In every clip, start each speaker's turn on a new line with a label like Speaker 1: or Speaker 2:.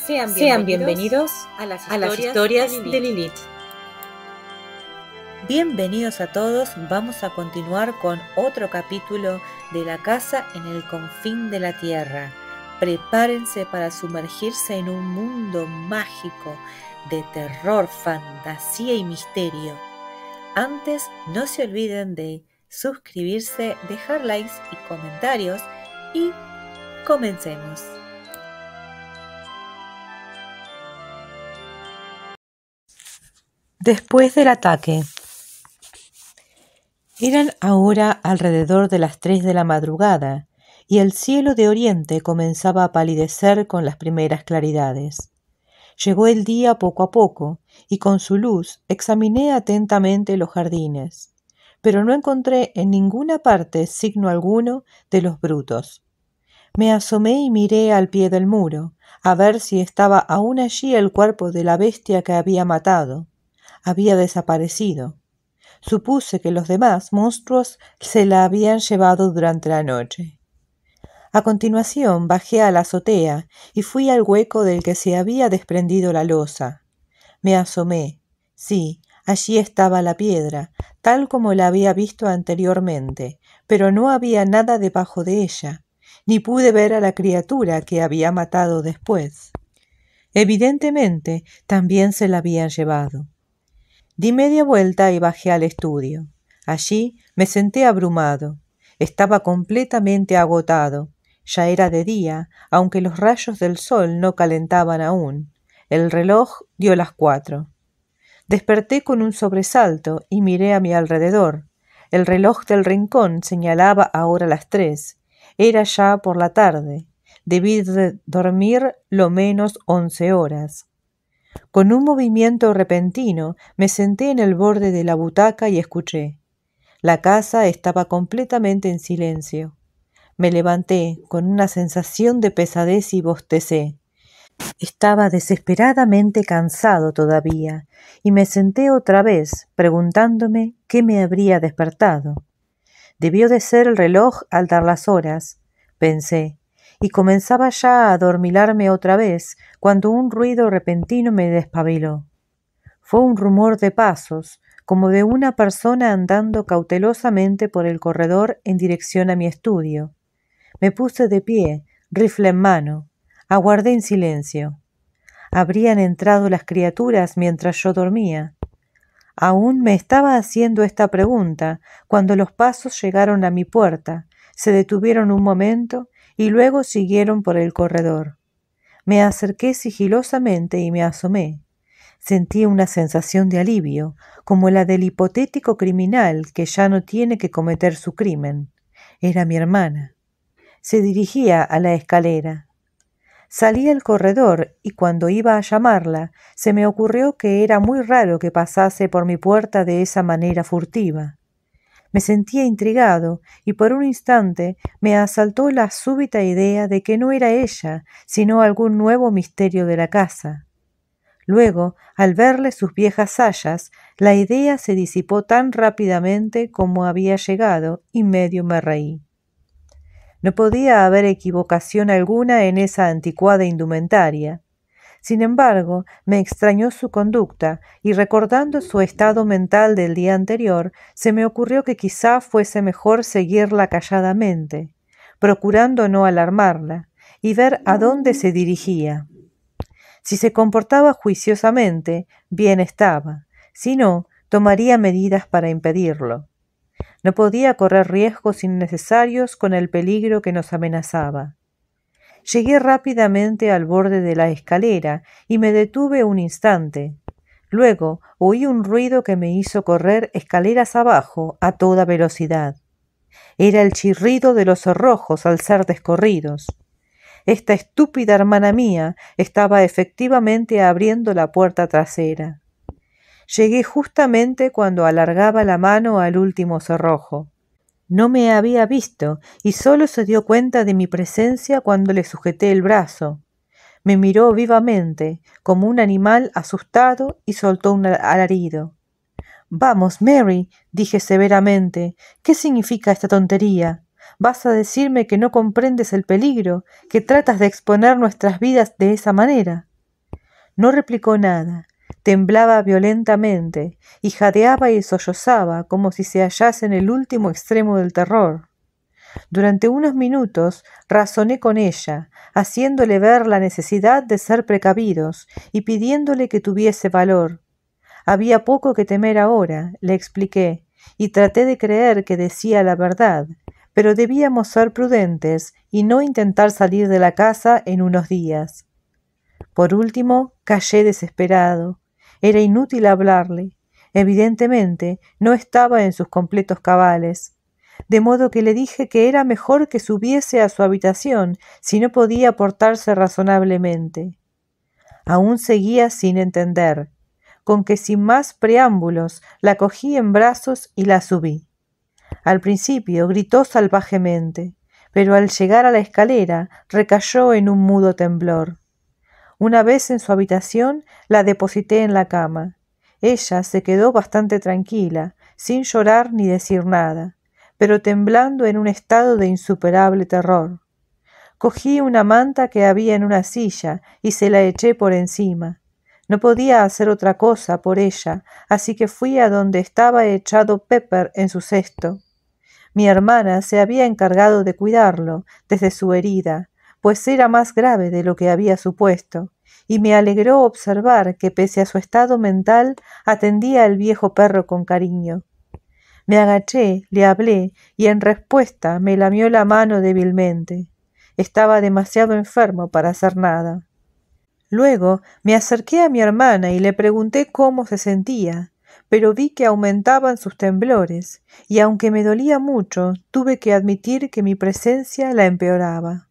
Speaker 1: Sean bienvenidos a las historias de Lilith.
Speaker 2: Bienvenidos a todos, vamos a continuar con otro capítulo de La casa en el confín de la tierra. Prepárense para sumergirse en un mundo mágico de terror, fantasía y misterio. Antes, no se olviden de suscribirse, dejar likes y comentarios y comencemos. Después del ataque. Eran ahora alrededor de las 3 de la madrugada y el cielo de oriente comenzaba a palidecer con las primeras claridades. Llegó el día poco a poco y con su luz examiné atentamente los jardines, pero no encontré en ninguna parte signo alguno de los brutos. Me asomé y miré al pie del muro, a ver si estaba aún allí el cuerpo de la bestia que había matado. Había desaparecido. Supuse que los demás monstruos se la habían llevado durante la noche. A continuación bajé a la azotea y fui al hueco del que se había desprendido la losa. Me asomé. Sí, allí estaba la piedra, tal como la había visto anteriormente, pero no había nada debajo de ella, ni pude ver a la criatura que había matado después. Evidentemente, también se la habían llevado. Di media vuelta y bajé al estudio. Allí me senté abrumado. Estaba completamente agotado. Ya era de día, aunque los rayos del sol no calentaban aún. El reloj dio las 4. Desperté con un sobresalto y miré a mi alrededor. El reloj del rincón señalaba ahora las 3. Era ya por la tarde. Debí dormir lo menos 11 horas. Con un movimiento repentino me senté en el borde de la butaca y escuché. La casa estaba completamente en silencio. Me levanté con una sensación de pesadez y bostecé. Estaba desesperadamente cansado todavía y me senté otra vez preguntándome qué me habría despertado. Debió de ser el reloj al dar las horas, pensé, y comenzaba ya a adormilarme otra vez cuando un ruido repentino me despabiló. Fue un rumor de pasos, como de una persona andando cautelosamente por el corredor en dirección a mi estudio. Me puse de pie, rifle en mano. Aguardé en silencio. ¿Habrían entrado las criaturas mientras yo dormía? Aún me estaba haciendo esta pregunta cuando los pasos llegaron a mi puerta, se detuvieron un momento y luego siguieron por el corredor. Me acerqué sigilosamente y me asomé. Sentí una sensación de alivio, como la del hipotético criminal que ya no tiene que cometer su crimen. Era mi hermana. Se dirigía a la escalera. Salí al corredor y cuando iba a llamarla, se me ocurrió que era muy raro que pasase por mi puerta de esa manera furtiva. Me sentía intrigado y por un instante me asaltó la súbita idea de que no era ella, sino algún nuevo misterio de la casa. Luego, al verle sus viejas sayas, la idea se disipó tan rápidamente como había llegado y medio me reí. No podía haber equivocación alguna en esa anticuada indumentaria. Sin embargo, me extrañó su conducta y recordando su estado mental del día anterior, se me ocurrió que quizá fuese mejor seguirla calladamente, procurando no alarmarla y ver a dónde se dirigía. Si se comportaba juiciosamente, bien estaba; si no, tomaría medidas para impedirlo. No podía correr riesgos innecesarios con el peligro que nos amenazaba. Llegué rápidamente al borde de la escalera y me detuve un instante. Luego oí un ruido que me hizo correr escaleras abajo a toda velocidad. Era el chirrido de los cerrojos al ser descorridos. Esta estúpida hermana mía estaba efectivamente abriendo la puerta trasera. Llegué justamente cuando alargaba la mano al último cerrojo. No me había visto y solo se dio cuenta de mi presencia cuando le sujeté el brazo. Me miró vivamente, como un animal asustado, y soltó un alarido. «Vamos, Mary», dije severamente, «¿qué significa esta tontería? ¿Vas a decirme que no comprendes el peligro, que tratas de exponer nuestras vidas de esa manera?» No replicó nada, temblaba violentamente y jadeaba y sollozaba como si se hallase en el último extremo del terror. Durante unos minutos razoné con ella, haciéndole ver la necesidad de ser precavidos y pidiéndole que tuviese valor. Había poco que temer ahora, le expliqué, y traté de creer que decía la verdad, pero debíamos ser prudentes y no intentar salir de la casa en unos días. Por último, callé desesperado. Era inútil hablarle. Evidentemente, no estaba en sus completos cabales. De modo que le dije que era mejor que subiese a su habitación si no podía portarse razonablemente. Aún seguía sin entender, con que sin más preámbulos la cogí en brazos y la subí. Al principio gritó salvajemente, pero al llegar a la escalera recayó en un mudo temblor. Una vez en su habitación la deposité en la cama. Ella se quedó bastante tranquila, sin llorar ni decir nada, pero temblando en un estado de insuperable terror. Cogí una manta que había en una silla y se la eché por encima. No podía hacer otra cosa por ella, así que fui a donde estaba echado Pepper en su cesto. Mi hermana se había encargado de cuidarlo desde su herida, pues era más grave de lo que había supuesto, y me alegró observar que pese a su estado mental atendía al viejo perro con cariño. Me agaché, le hablé, y en respuesta me lamió la mano débilmente. Estaba demasiado enfermo para hacer nada. Luego me acerqué a mi hermana y le pregunté cómo se sentía, pero vi que aumentaban sus temblores, y aunque me dolía mucho, tuve que admitir que mi presencia la empeoraba.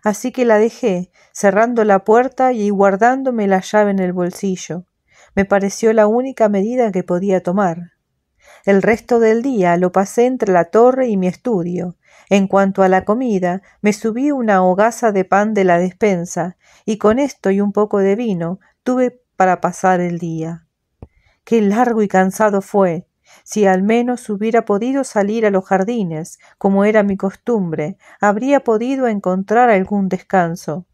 Speaker 2: Así que la dejé, cerrando la puerta y guardándome la llave en el bolsillo. Me pareció la única medida que podía tomar. El resto del día lo pasé entre la torre y mi estudio. En cuanto a la comida, me subí una hogaza de pan de la despensa, y con esto y un poco de vino tuve para pasar el día. Qué largo y cansado fue. Si al menos hubiera podido salir a los jardines, como era mi costumbre, habría podido encontrar algún descanso.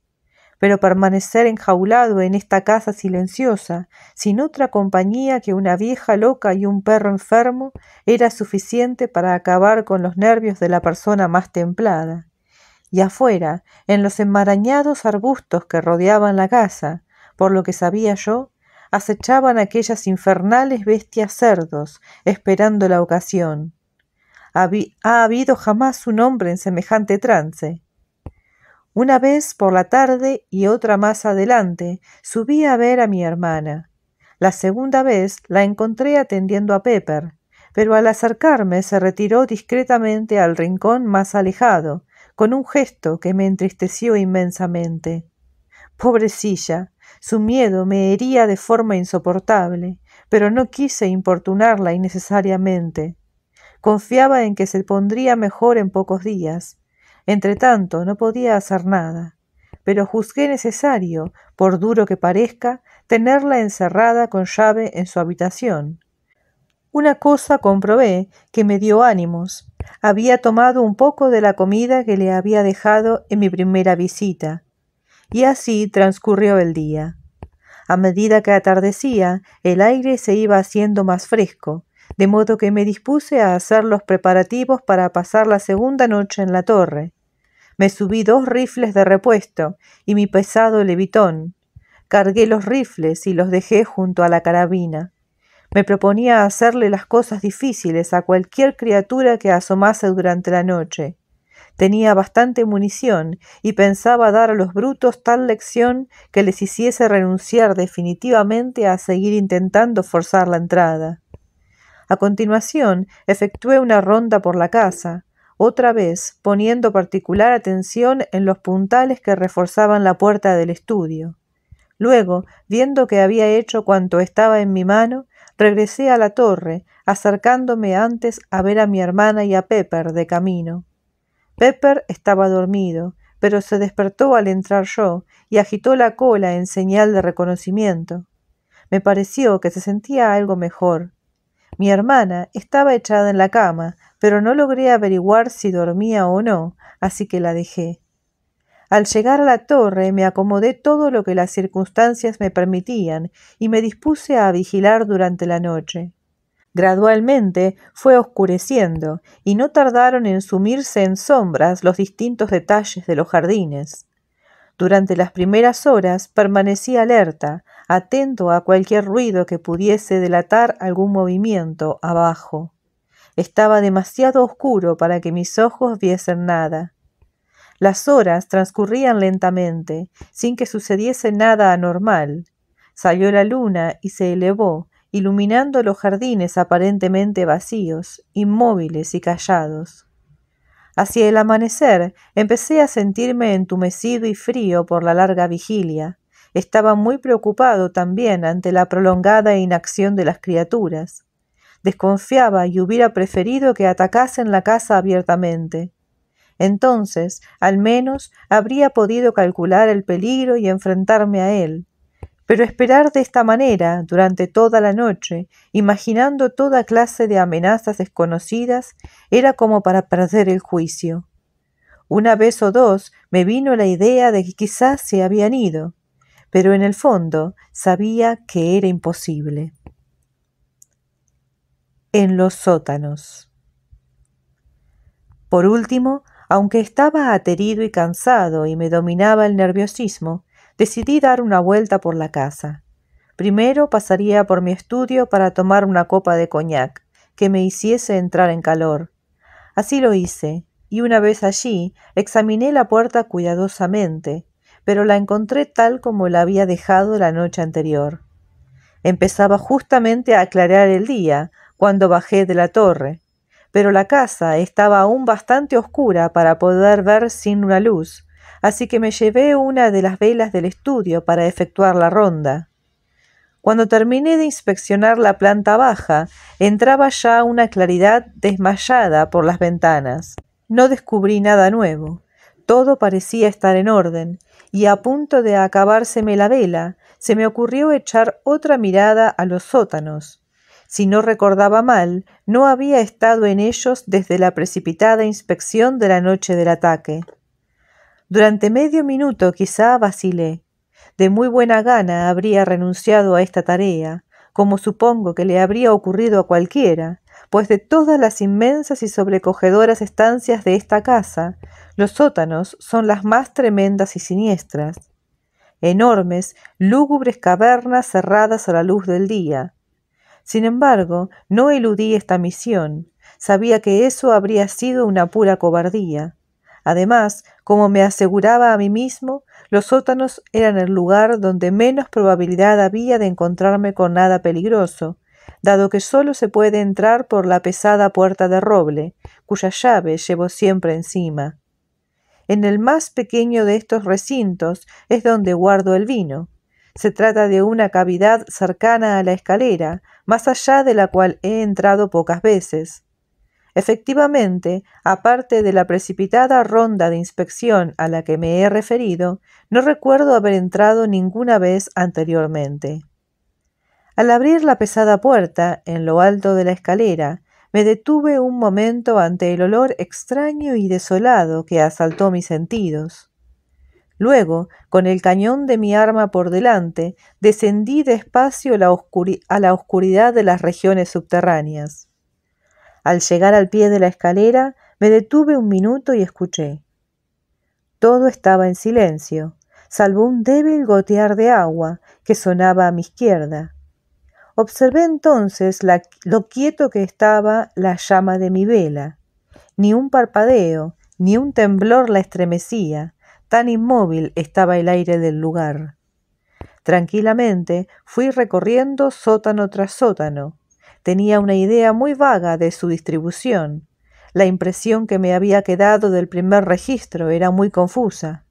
Speaker 2: Pero permanecer enjaulado en esta casa silenciosa, sin otra compañía que una vieja loca y un perro enfermo, era suficiente para acabar con los nervios de la persona más templada. Y afuera, en los enmarañados arbustos que rodeaban la casa, por lo que sabía yo, acechaban aquellas infernales bestias cerdos, esperando la ocasión. ¿Ha habido jamás un hombre en semejante trance? Una vez por la tarde y otra más adelante subí a ver a mi hermana. La segunda vez la encontré atendiendo a Pepper, pero al acercarme se retiró discretamente al rincón más alejado, con un gesto que me entristeció inmensamente. Pobrecilla, su miedo me hería de forma insoportable, pero no quise importunarla innecesariamente. Confiaba en que se pondría mejor en pocos días. Entretanto, no podía hacer nada, pero juzgué necesario, por duro que parezca, tenerla encerrada con llave en su habitación. Una cosa comprobé que me dio ánimos. Había tomado un poco de la comida que le había dejado en mi primera visita, y así transcurrió el día. A medida que atardecía, el aire se iba haciendo más fresco, de modo que me dispuse a hacer los preparativos para pasar la segunda noche en la torre. Me subí 2 rifles de repuesto y mi pesado levitón. Cargué los rifles y los dejé junto a la carabina. Me proponía hacerle las cosas difíciles a cualquier criatura que asomase durante la noche. Tenía bastante munición y pensaba dar a los brutos tal lección que les hiciese renunciar definitivamente a seguir intentando forzar la entrada. A continuación, efectué una ronda por la casa, otra vez poniendo particular atención en los puntales que reforzaban la puerta del estudio. Luego, viendo que había hecho cuanto estaba en mi mano, regresé a la torre, acercándome antes a ver a mi hermana y a Pepper de camino. Pepper estaba dormido, pero se despertó al entrar yo y agitó la cola en señal de reconocimiento. Me pareció que se sentía algo mejor. Mi hermana estaba echada en la cama, pero no logré averiguar si dormía o no, así que la dejé. Al llegar a la torre me acomodé todo lo que las circunstancias me permitían y me dispuse a vigilar durante la noche. Gradualmente fue oscureciendo y no tardaron en sumirse en sombras los distintos detalles de los jardines. Durante las primeras horas permanecí alerta, atento a cualquier ruido que pudiese delatar algún movimiento abajo. Estaba demasiado oscuro para que mis ojos viesen nada. Las horas transcurrían lentamente, sin que sucediese nada anormal. Salió la luna y se elevó, iluminando los jardines aparentemente vacíos, inmóviles y callados. Hacia el amanecer empecé a sentirme entumecido y frío por la larga vigilia. Estaba muy preocupado también ante la prolongada inacción de las criaturas. Desconfiaba y hubiera preferido que atacasen la casa abiertamente. Entonces, al menos, habría podido calcular el peligro y enfrentarme a él. Pero esperar de esta manera durante toda la noche, imaginando toda clase de amenazas desconocidas, era como para perder el juicio. Una vez o dos me vino la idea de que quizás se habían ido, pero en el fondo sabía que era imposible. En los sótanos. Por último, aunque estaba aterido y cansado y me dominaba el nerviosismo, decidí dar una vuelta por la casa. Primero pasaría por mi estudio para tomar una copa de coñac, que me hiciese entrar en calor. Así lo hice, y una vez allí examiné la puerta cuidadosamente, pero la encontré tal como la había dejado la noche anterior. Empezaba justamente a aclarar el día, cuando bajé de la torre, pero la casa estaba aún bastante oscura para poder ver sin una luz, así que me llevé una de las velas del estudio para efectuar la ronda. Cuando terminé de inspeccionar la planta baja, entraba ya una claridad desmayada por las ventanas. No descubrí nada nuevo. Todo parecía estar en orden, y a punto de acabárseme la vela, se me ocurrió echar otra mirada a los sótanos. Si no recordaba mal, no había estado en ellos desde la precipitada inspección de la noche del ataque. Durante medio minuto quizá vacilé. De muy buena gana habría renunciado a esta tarea, como supongo que le habría ocurrido a cualquiera, pues de todas las inmensas y sobrecogedoras estancias de esta casa, los sótanos son las más tremendas y siniestras. Enormes, lúgubres cavernas cerradas a la luz del día. Sin embargo, no eludí esta misión. Sabía que eso habría sido una pura cobardía. Además, como me aseguraba a mí mismo, los sótanos eran el lugar donde menos probabilidad había de encontrarme con nada peligroso, dado que solo se puede entrar por la pesada puerta de roble, cuya llave llevo siempre encima. En el más pequeño de estos recintos es donde guardo el vino. Se trata de una cavidad cercana a la escalera, más allá de la cual he entrado pocas veces. Efectivamente, aparte de la precipitada ronda de inspección a la que me he referido, no recuerdo haber entrado ninguna vez anteriormente. Al abrir la pesada puerta, en lo alto de la escalera, me detuve un momento ante el olor extraño y desolado que asaltó mis sentidos. Luego, con el cañón de mi arma por delante, descendí despacio a la oscuridad de las regiones subterráneas. Al llegar al pie de la escalera, me detuve un minuto y escuché. Todo estaba en silencio, salvo un débil gotear de agua que sonaba a mi izquierda. Observé entonces lo quieto que estaba la llama de mi vela. Ni un parpadeo, ni un temblor la estremecía, tan inmóvil estaba el aire del lugar. Tranquilamente fui recorriendo sótano tras sótano. Tenía una idea muy vaga de su distribución. La impresión que me había quedado del primer registro era muy confusa.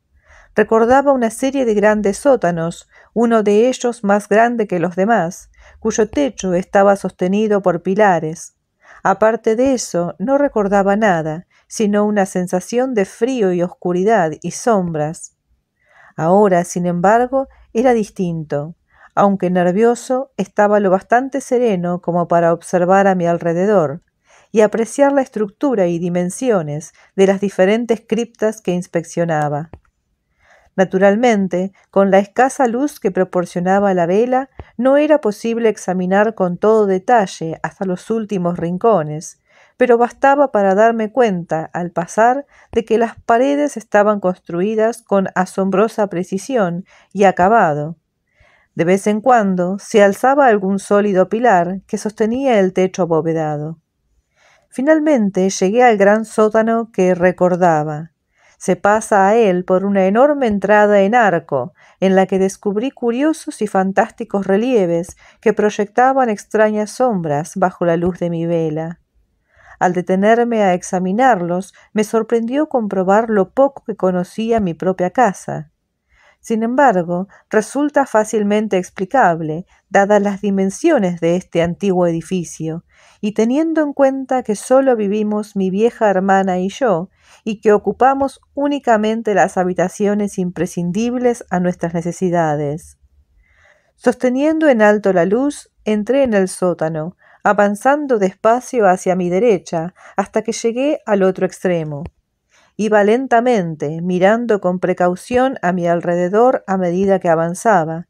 Speaker 2: Recordaba una serie de grandes sótanos, uno de ellos más grande que los demás, cuyo techo estaba sostenido por pilares. Aparte de eso, no recordaba nada, sino una sensación de frío y oscuridad y sombras. Ahora, sin embargo, era distinto. Aunque nervioso, estaba lo bastante sereno como para observar a mi alrededor y apreciar la estructura y dimensiones de las diferentes criptas que inspeccionaba. Naturalmente, con la escasa luz que proporcionaba la vela, no era posible examinar con todo detalle hasta los últimos rincones, pero bastaba para darme cuenta, al pasar, de que las paredes estaban construidas con asombrosa precisión y acabado. De vez en cuando se alzaba algún sólido pilar que sostenía el techo abovedado. Finalmente llegué al gran sótano que recordaba. Se pasa a él por una enorme entrada en arco, en la que descubrí curiosos y fantásticos relieves que proyectaban extrañas sombras bajo la luz de mi vela. Al detenerme a examinarlos, me sorprendió comprobar lo poco que conocía mi propia casa. Sin embargo, resulta fácilmente explicable, dadas las dimensiones de este antiguo edificio, y teniendo en cuenta que solo vivimos mi vieja hermana y yo, y que ocupamos únicamente las habitaciones imprescindibles a nuestras necesidades. Sosteniendo en alto la luz, entré en el sótano, avanzando despacio hacia mi derecha, hasta que llegué al otro extremo. Iba lentamente, mirando con precaución a mi alrededor a medida que avanzaba,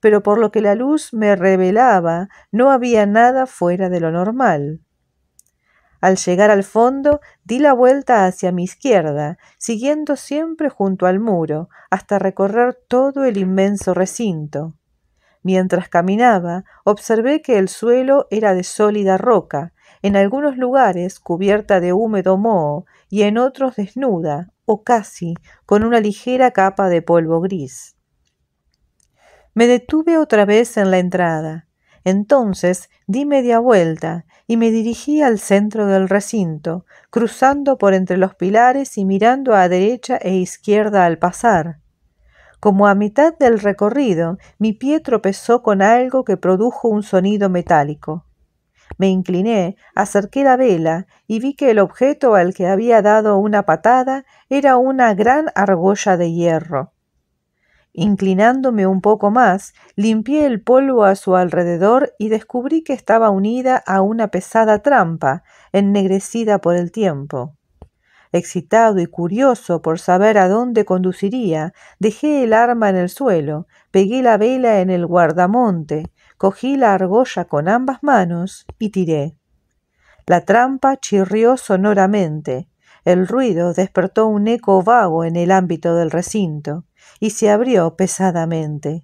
Speaker 2: pero por lo que la luz me revelaba, no había nada fuera de lo normal. Al llegar al fondo, di la vuelta hacia mi izquierda, siguiendo siempre junto al muro, hasta recorrer todo el inmenso recinto. Mientras caminaba, observé que el suelo era de sólida roca, en algunos lugares cubierta de húmedo moho y en otros desnuda, o casi, con una ligera capa de polvo gris. Me detuve otra vez en la entrada. Entonces di media vuelta y me dirigí al centro del recinto, cruzando por entre los pilares y mirando a derecha e izquierda al pasar. Como a mitad del recorrido, mi pie tropezó con algo que produjo un sonido metálico. Me incliné, acerqué la vela y vi que el objeto al que había dado una patada era una gran argolla de hierro. Inclinándome un poco más, limpié el polvo a su alrededor y descubrí que estaba unida a una pesada trampa, ennegrecida por el tiempo. Excitado y curioso por saber a dónde conduciría, dejé el arma en el suelo, pegué la vela en el guardamonte, cogí la argolla con ambas manos y tiré. La trampa chirrió sonoramente. El ruido despertó un eco vago en el ámbito del recinto y se abrió pesadamente.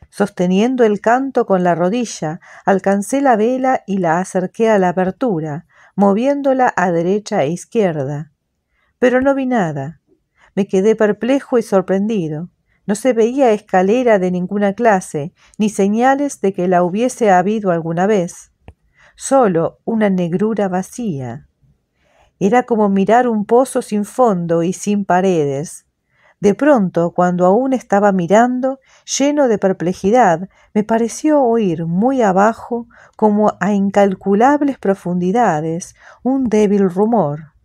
Speaker 2: Sosteniendo el canto con la rodilla, alcancé la vela y la acerqué a la abertura, moviéndola a derecha e izquierda. Pero no vi nada. Me quedé perplejo y sorprendido. No se veía escalera de ninguna clase, ni señales de que la hubiese habido alguna vez. Solo una negrura vacía. Era como mirar un pozo sin fondo y sin paredes. De pronto, cuando aún estaba mirando, lleno de perplejidad, me pareció oír muy abajo, como a incalculables profundidades, un débil rumor.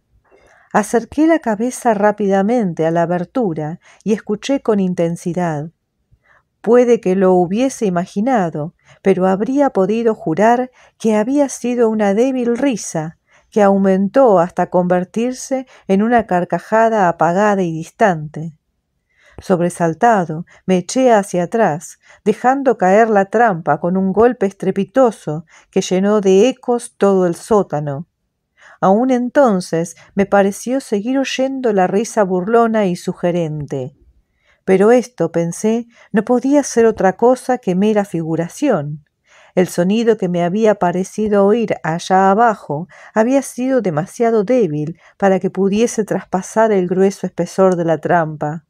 Speaker 2: Acerqué la cabeza rápidamente a la abertura y escuché con intensidad. Puede que lo hubiese imaginado, pero habría podido jurar que había sido una débil risa, que aumentó hasta convertirse en una carcajada apagada y distante. Sobresaltado, me eché hacia atrás, dejando caer la trampa con un golpe estrepitoso que llenó de ecos todo el sótano. Aún entonces me pareció seguir oyendo la risa burlona y sugerente. Pero esto, pensé, no podía ser otra cosa que mera figuración. El sonido que me había parecido oír allá abajo había sido demasiado débil para que pudiese traspasar el grueso espesor de la trampa.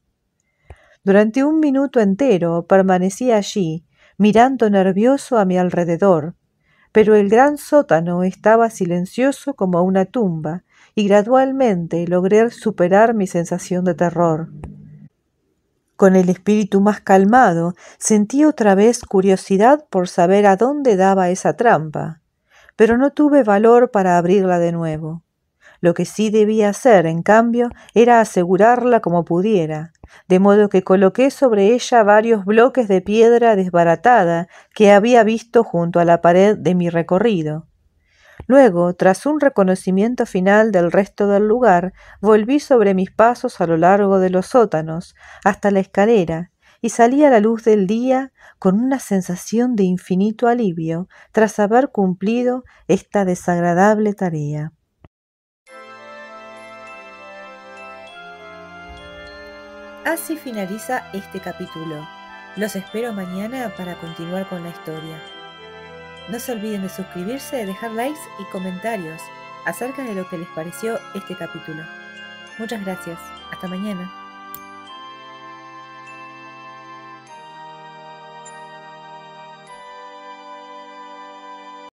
Speaker 2: Durante un minuto entero permanecí allí, mirando nervioso a mi alrededor, pero el gran sótano estaba silencioso como una tumba, y gradualmente logré superar mi sensación de terror. Con el espíritu más calmado, sentí otra vez curiosidad por saber a dónde daba esa trampa, pero no tuve valor para abrirla de nuevo. Lo que sí debía hacer, en cambio, era asegurarla como pudiera, de modo que coloqué sobre ella varios bloques de piedra desbaratada que había visto junto a la pared de mi recorrido. Luego, tras un reconocimiento final del resto del lugar, volví sobre mis pasos a lo largo de los sótanos, hasta la escalera, y salí a la luz del día con una sensación de infinito alivio tras haber cumplido esta desagradable tarea.
Speaker 1: Así finaliza este capítulo. Los espero mañana para continuar con la historia. No se olviden de suscribirse, dejar likes y comentarios acerca de lo que les pareció este capítulo. Muchas gracias. Hasta mañana.